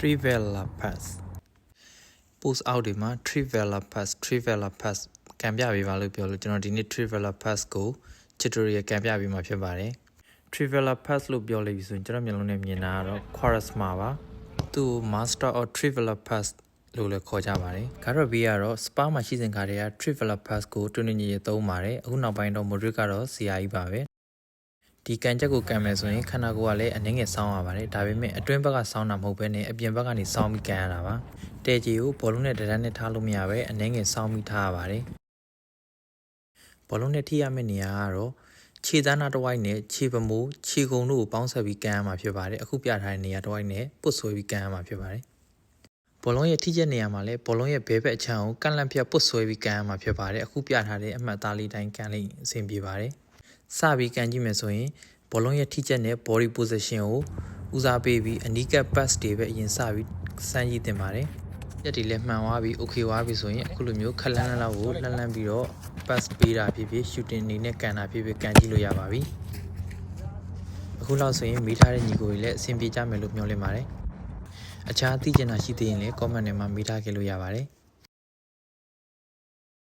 Trivela Pass post out ဒီမှာ Trivela Pass ကံပြပေးပါလို့ပြောလို့ကျွန်တော်ဒီနေ့ Trivela Pass ကို tutorial ကံပြပေးမှာဖြစ်ပါတယ် Trivela Pass လို့ပြောလိုက်ပြီဆိုရင်ကျွန်တော်မျက်လုံးနဲ့မြင်တာကတော့ Quaresma ပါသူ့ Master of Trivela Pass လို့လည်းခေါ်ကြပါတယ် Garabia ကတော့ Spa မှာရှိစဉ်ခါတည်းက Trivela Pass ကိုတွင်းနေရသုံးပါတယ်အခုနောက်ပိုင်းတော့ Modric ကတော့ CRE ပါပဲဒီကန်ချက်ကိုကန်မယ်ဆိုရင်ခန္ဓာကိုယ်ကလည်းအနည်းငယ်ဆောင်းရပါတယ်ဒါပေမဲ့အတွင်းဘက်ကဆောင်းတာမဟုတ်ဘဲနဲ့အပြင်ဘက်ကနေဆောင်းပြီးကန်ရတာပါတဲကြီးကိုဘောလုံးနဲ့တန်းနဲ့ထားလို့မရပဲအနည်းငယ်ဆောင်းပြီးထားရပါတယ်ဘောလုံးနဲ့ထိရမယ့်နေရာကတော့ခြေသားနာတစ်ဝိုက်နဲ့ခြေပမိုးခြေကုံတို့ကိုပေါင်းဆက်ပြီးကန်ရမှာဖြစ်ပါတယ်အခုပြထားတဲ့နေရာတစ်ဝိုက်နဲ့ပုတ်ဆွဲပြီးကန်ရမှာဖြစ်ပါတယ်ဘောလုံးရဲ့ထိချက်နေရာမှာလည်းဘောလုံးရဲ့ဘဲဘက်အချမ်းကိုကန့်လန့်ဖြတ်ပုတ်ဆွဲပြီးကန်ရမှာဖြစ်ပါတယ်အခုပြထားတဲ့အမှတ်အသားလေးတိုင်းကန်လိမ့်အဆင်ပြေပါတယ်စပြီးကန်ကြည့်မယ်ဆိုရင်ဘောလုံးရဲ့ထိချက်နဲ့ body position ကိုဦးစားပေးပြီးအနီးကပ် pass တွေပဲအရင်စပြီးစမ်းကြည့်တင်ပါတယ်ရက်တွေလည်းမှန်သွားပြီး okay သွားပြီဆိုရင်အခုလိုမျိုးခက်လန်းလန်းလောက်ကိုလှမ်းလှမ်းပြီးတော့ pass ပေးတာဖြစ်ဖြစ် shooting အနေနဲ့ကန်တာဖြစ်ဖြစ်ကန်ကြည့်လို့ရပါပြီအခုလောက်ဆိုရင်မေးထားတဲ့ညီကိုတွေလည်းအဆင်ပြေကြမယ်လို့မျှော်လင့်ပါတယ်အခြားသိချင်တာရှိသေးရင်လည်း comment ထဲမှာမေးထားခဲ့လို့ရပါတယ်